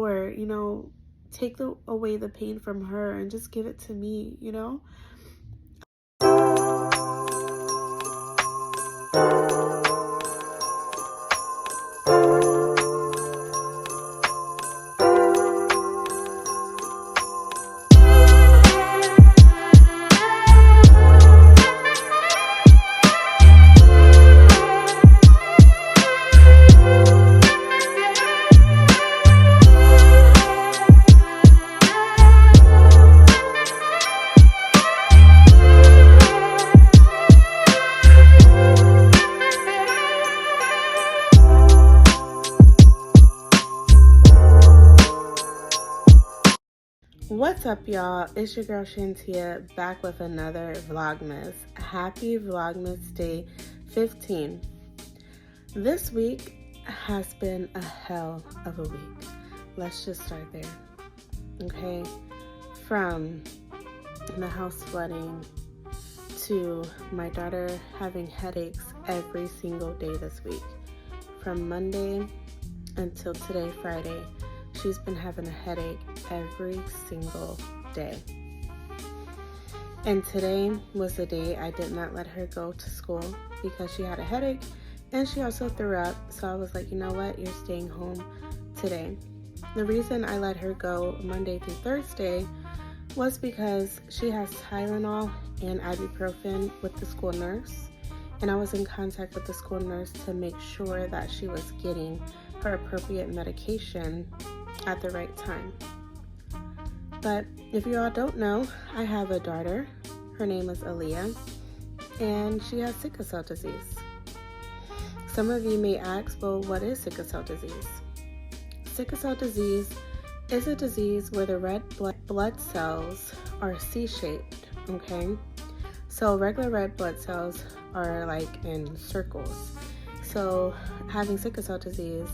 or, take away the pain from her and just give it to me. What's up, y'all? It's your girl Shantia back with another Vlogmas. Happy Vlogmas Day 15. This week has been a hell of a week. Let's just start there. Okay? From the house flooding to my daughter having headaches every single day this week. From Monday until today, Friday. She's been having a headache every single day. And today was the day I did not let her go to school because she had a headache and she also threw up. So I was like, you know what? You're staying home today. The reason I let her go Monday through Thursday was because she has Tylenol and ibuprofen with the school nurse. And I was in contact with the school nurse to make sure that she was getting her appropriate medication at the right time. But if you all don't know, I have a daughter. Her name is Aaliyah, and she has sickle cell disease. Some of you may ask, well, what is sickle cell disease? Sickle cell disease is a disease where the red blood cells are C-shaped, okay? So regular red blood cells are like in circles. So having sickle cell disease,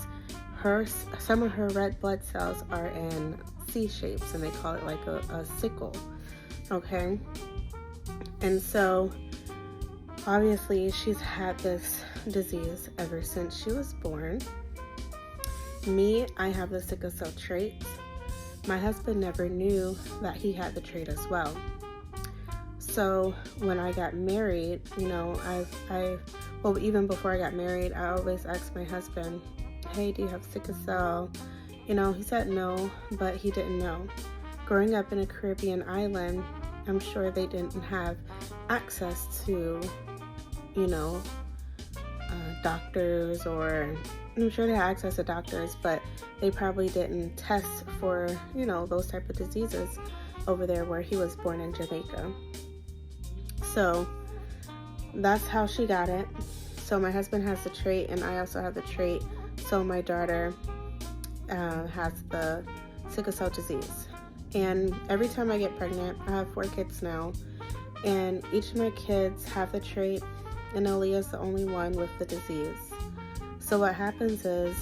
some of her red blood cells are in C shapes, and they call it like a sickle, okay? And so obviously she's had this disease ever since she was born. Me, I have the sickle cell trait. My husband never knew that he had the trait as well. So when I got married, even before I got married, I always asked my husband, hey, do you have sickle cell? He said no, but he didn't know. Growing up in a Caribbean island, I'm sure they didn't have access to, doctors, or I'm sure they had access to doctors, but they probably didn't test for, those type of diseases over there where he was born in Jamaica. So that's how she got it. So my husband has the trait, and I also have the trait. So my daughter has the sickle cell disease. And every time I get pregnant, I have 4 kids now, and each of my kids have the trait, and Aaliyah's the only one with the disease. So what happens is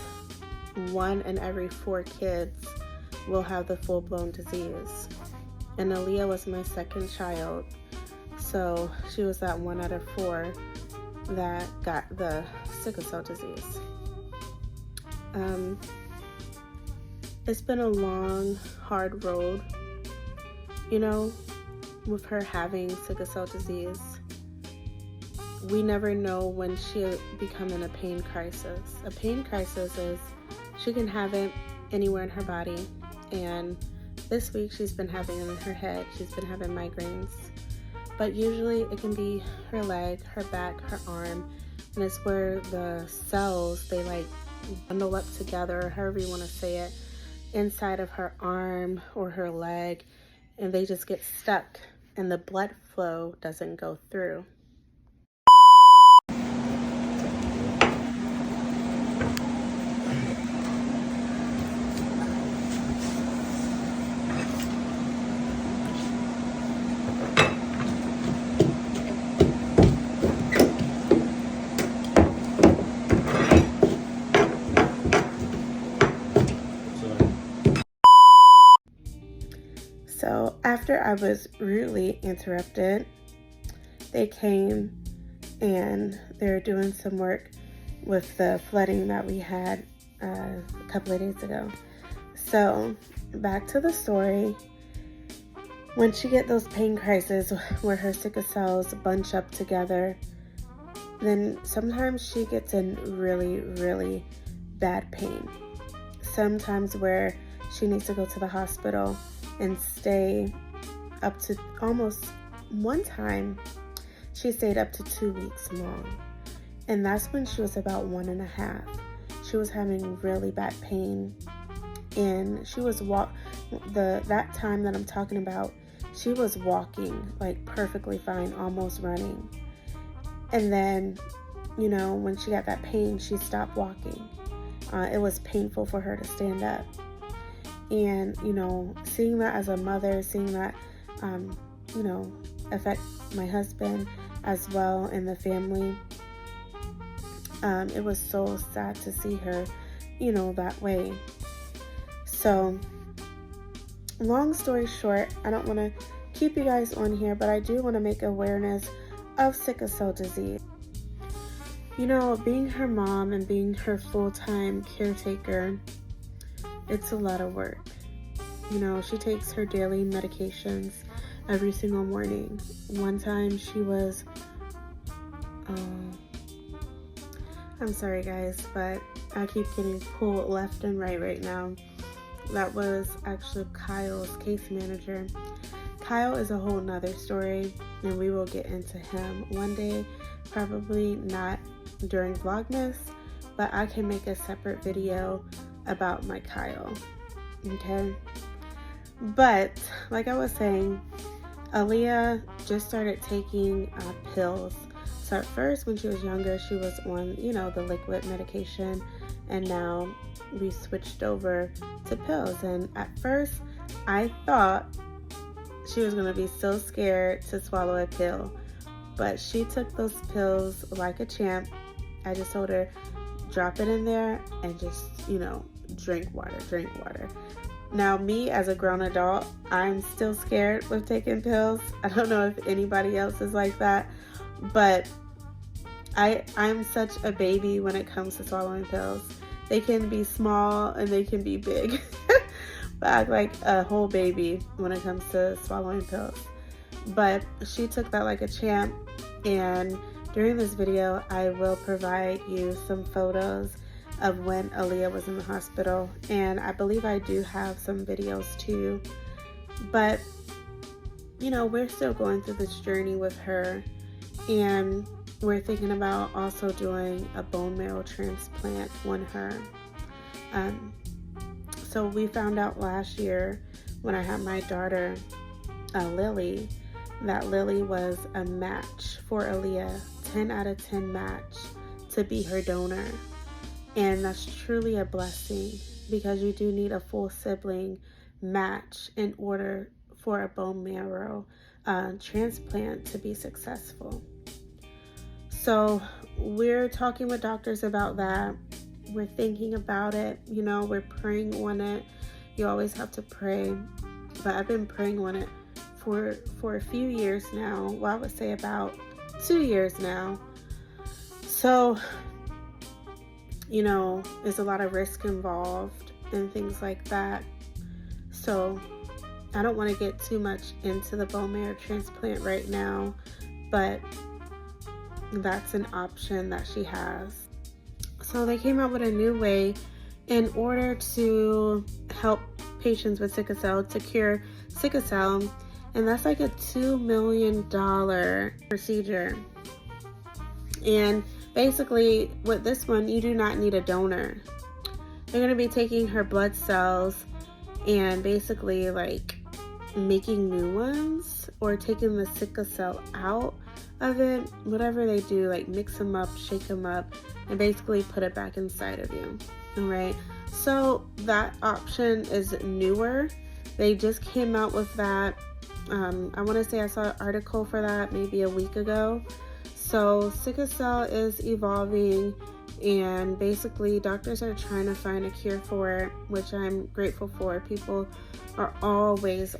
1 in every 4 kids will have the full-blown disease. And Aaliyah was my second child, so she was that 1 out of 4 that got the sickle cell disease. It's been a long, hard road, with her having sickle cell disease. We never know when she'll become in a pain crisis. A pain crisis is she can have it anywhere in her body, and this week she's been having it in her head. She's been having migraines, but usually it can be her leg, her back, her arm, and it's where the cells, they like bundle up together, however you want to say it, inside of her arm or her leg, and they just get stuck, and the blood flow doesn't go through. So after I was rudely interrupted, they came and they're doing some work with the flooding that we had a couple of days ago. So back to the story. When she get those pain crises where her sickle cells bunch up together, then sometimes she gets in really, really bad pain. Sometimes where she needs to go to the hospital and stay up to almost, one time she stayed up to 2 weeks long. And that's when she was about 1.5. She was having really bad pain. And she was that time that I'm talking about, she was walking like perfectly fine, almost running. And then, when she got that pain, she stopped walking. It was painful for her to stand up. And, seeing that as a mother, seeing that, affect my husband as well and the family, it was so sad to see her, that way. So, long story short, I don't want to keep you guys on here, but I do want to make awareness of sickle cell disease. Being her mom and being her full-time caretaker, it's a lot of work. She takes her daily medications every single morning. One time she was, I'm sorry guys, but I keep getting pulled left and right now. That was actually Kyle's case manager. Kyle is a whole nother story, and we will get into him one day, probably not during Vlogmas, but I can make a separate video about my Kyle, okay? But, like I was saying, Aaliyah just started taking pills. So at first, when she was younger, she was on, the liquid medication, and now we switched over to pills. And at first, I thought she was going to be so scared to swallow a pill, but she took those pills like a champ. I just told her, drop it in there and just, drink water. Now, me as a grown adult, I'm still scared with taking pills. I don't know if anybody else is like that, but I'm such a baby when it comes to swallowing pills. They can be small and they can be big. But I act like a whole baby when it comes to swallowing pills. But she took that like a champ, and during this video, I will provide you some photos of when Aaliyah was in the hospital, and I believe I do have some videos too. But, we're still going through this journey with her, and we're thinking about also doing a bone marrow transplant on her. So we found out last year when I had my daughter, Lily, that Lily was a match for Aaliyah, 10 out of 10 match to be her donor. And that's truly a blessing, because you do need a full sibling match in order for a bone marrow transplant to be successful. So we're talking with doctors about that. We're thinking about it. We're praying on it. You always have to pray. But I've been praying on it for a few years now. Well, I would say about 2 years now. So, there's a lot of risk involved and things like that. So I don't want to get too much into the bone marrow transplant right now, but that's an option that she has. So they came out with a new way in order to help patients with sickle cell to cure sickle cell, and that's like a $2 million procedure. And basically with this one, you do not need a donor. They're going to be taking her blood cells and basically like making new ones, or taking the sickle cell out of it, whatever they do, like mix them up, shake them up, and basically put it back inside of you. All right, so that option is newer. They just came out with that. I want to say I saw an article for that maybe a week ago. So sickle cell is evolving, and basically doctors are trying to find a cure for it, which I'm grateful for. People are always,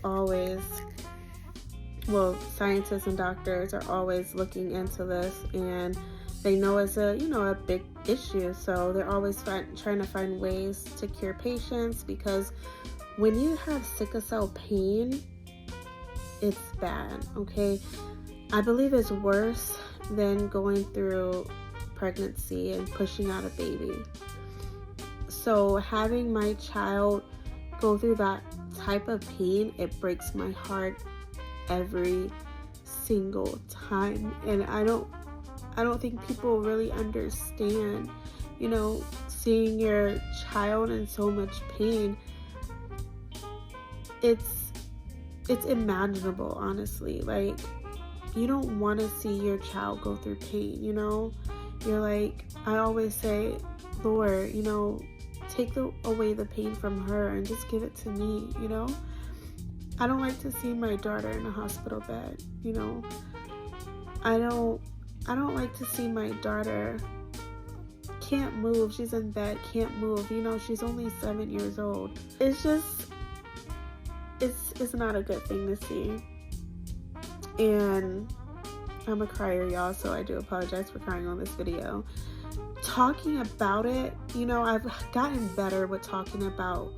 well, scientists and doctors are always looking into this and they know it's a, you know, a big issue. So they're always trying to find ways to cure patients, because when you have sickle cell pain, it's bad, okay? I believe it's worse than going through pregnancy and pushing out a baby. So having my child go through that type of pain, it breaks my heart every single time. And I don't think people really understand, you know, seeing your child in so much pain. It's unimaginable, honestly. Like, you don't want to see your child go through pain, you know? You're like, I always say, Lord, you know, take away the pain from her and just give it to me, you know? I don't like to see my daughter in a hospital bed, you know? I don't like to see my daughter can't move. She's in bed, can't move. You know, she's only 7 years old. It's just, it's not a good thing to see. And I'm a crier, y'all, so I do apologize for crying on this video. Talking about it, you know, I've gotten better with talking about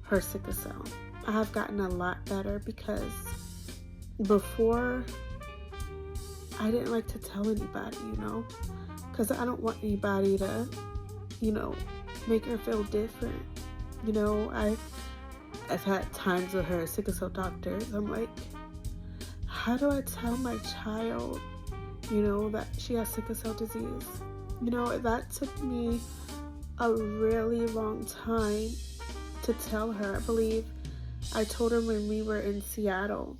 her sickle cell. I have gotten a lot better, because before, I didn't like to tell anybody, you know, because I don't want anybody to, you know, make her feel different. You know, I've had times with her sickle cell doctors. I'm like, how do I tell my child, you know, that she has sickle cell disease? You know, that took me a really long time to tell her. I believe I told her when we were in Seattle,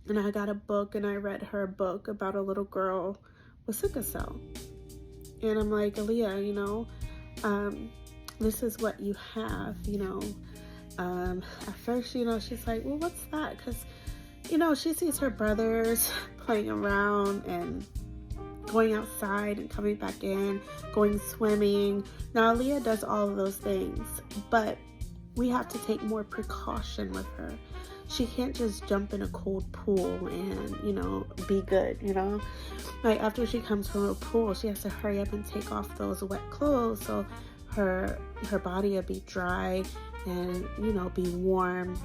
and I got a book and I read her a book about a little girl with sickle cell. And I'm like, Aaliyah, you know, this is what you have, you know. At first, you know, she's like, well, what's that? Because, you know, she sees her brothers playing around and going outside and coming back in, going swimming. Now, Aaliyah does all of those things, but we have to take more precaution with her. She can't just jump in a cold pool and, you know, be good, you know. Like, after she comes from a pool, she has to hurry up and take off those wet clothes so her body will be dry and, you know, be warm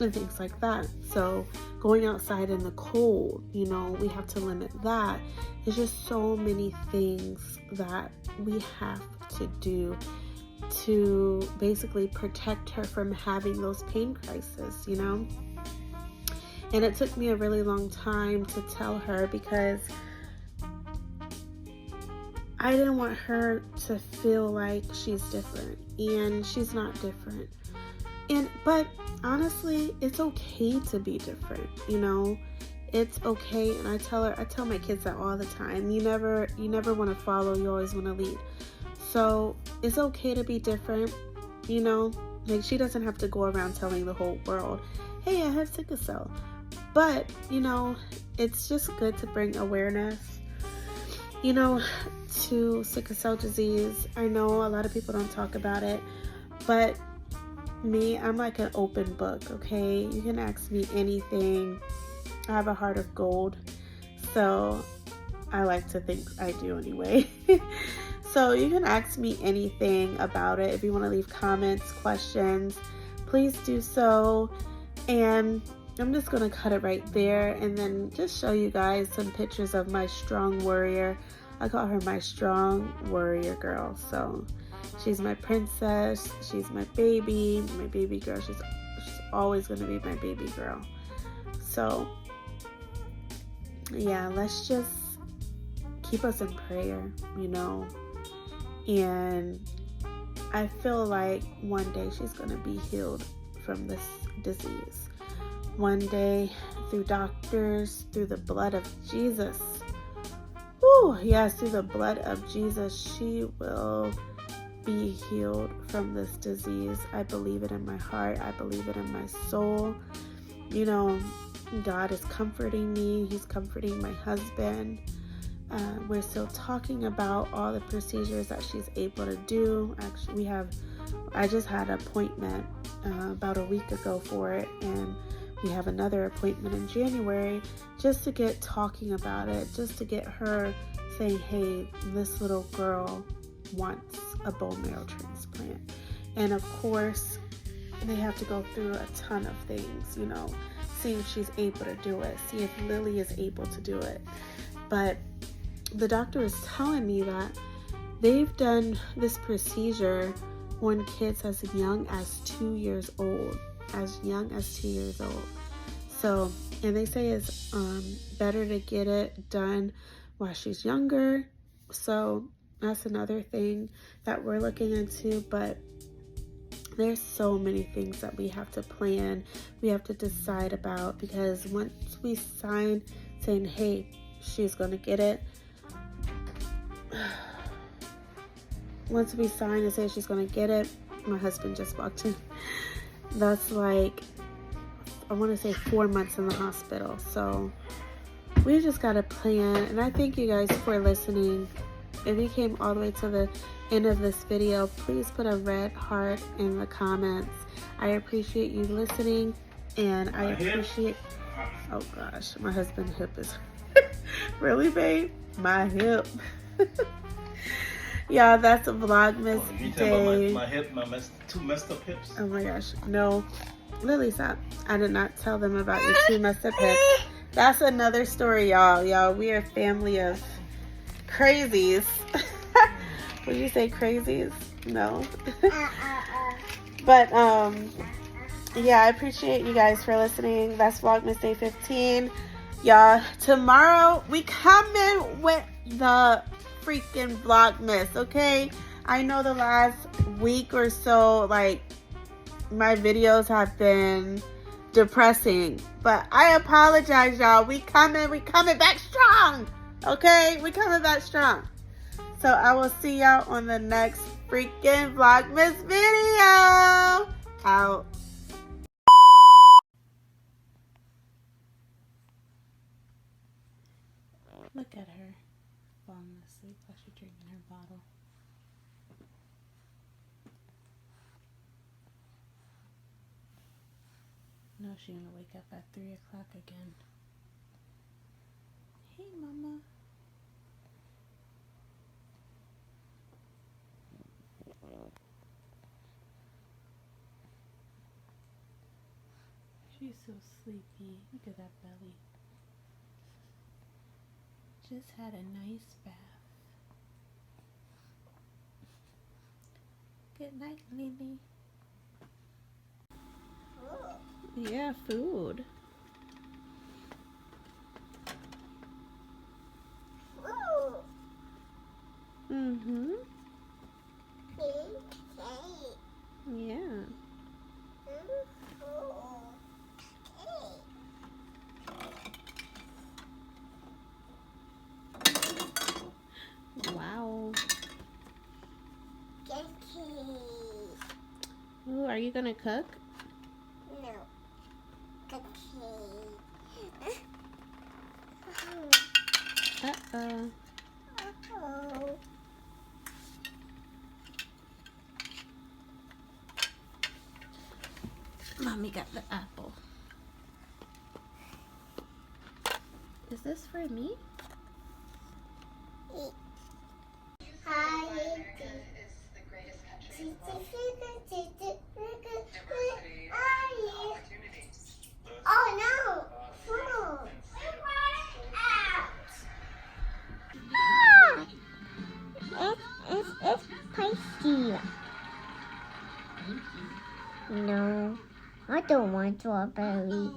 and things like that. So going outside in the cold, you know, we have to limit that. There's just so many things that we have to do to basically protect her from having those pain crises, you know. And it took me a really long time to tell her, because I didn't want her to feel like she's different, and she's not different. But honestly, it's okay to be different, you know. It's okay. And I tell my kids that all the time. You never want to follow, you always want to lead. So it's okay to be different, you know. Like, she doesn't have to go around telling the whole world, hey, I have sickle cell. But, you know, it's just good to bring awareness, you know, to sickle cell disease. I know a lot of people don't talk about it, but me, I'm like an open book, okay? You can ask me anything. I have a heart of gold, so I like to think I do anyway. So you can ask me anything about it. If you want to leave comments, questions, please do so. And I'm just going to cut it right there and then just show you guys some pictures of my strong warrior. I call her my strong warrior girl. So she's my princess. She's my baby girl. She's always going to be my baby girl. So yeah, let's just keep us in prayer, you know. And I feel like one day she's going to be healed from this disease. One day, through doctors, through the blood of Jesus. Woo, yes, through the blood of Jesus, she will be healed from this disease. I believe it in my heart. I believe it in my soul. You know, God is comforting me. He's comforting my husband. We're still talking about all the procedures that she's able to do. Actually, I just had an appointment about a week ago for it, and we have another appointment in January just to get talking about it, just to get her saying, hey, this little girl wants a bone marrow transplant. And of course, they have to go through a ton of things, you know, see if she's able to do it, see if Lily is able to do it. But the doctor is telling me that they've done this procedure on kids as young as 2 years old, So, and they say it's better to get it done while she's younger. So that's another thing that we're looking into. But there's so many things that we have to plan, we have to decide about, because once we sign saying, hey, she's gonna get it, once we sign and say she's gonna get it, my husband just walked in. That's like, I want to say 4 months in the hospital. So we just gotta plan. And I thank you guys for listening. If you came all the way to the end of this video, please put a red heart in the comments. I appreciate you listening, and I appreciate, oh gosh, my husband's hip is really, babe? My hip. Y'all, that's a Vlogmas day. My hip, two messed up hips. Oh my gosh, no. Lily, stop. I did not tell them about your two messed up hips. That's another story, y'all. Y'all, we are a family of crazies. Would you say crazies? No. But, yeah, I appreciate you guys for listening. That's Vlogmas Day 15. Y'all, tomorrow we come in with the freaking Vlogmas, okay? I know the last week or so, like, my videos have been depressing, but I apologize, y'all. We coming back strong, okay? We coming back strong. So I will see y'all on the next freaking Vlogmas video. Out. Look at her falling asleep while she's drinking her bottle. No, she's gonna wake up at 3 o'clock again. Hey, mama. She's so sleepy. Look at that belly. Just had a nice bath. Good night, Lily. Yeah, food. Mm-hmm. Yeah. Wow. Ooh, are you gonna cook? No. Uh-oh. Uh-oh. Mommy got the apple. Is this for me? Hi. Oh no! Food! It's spicy. No, I don't want strawberry.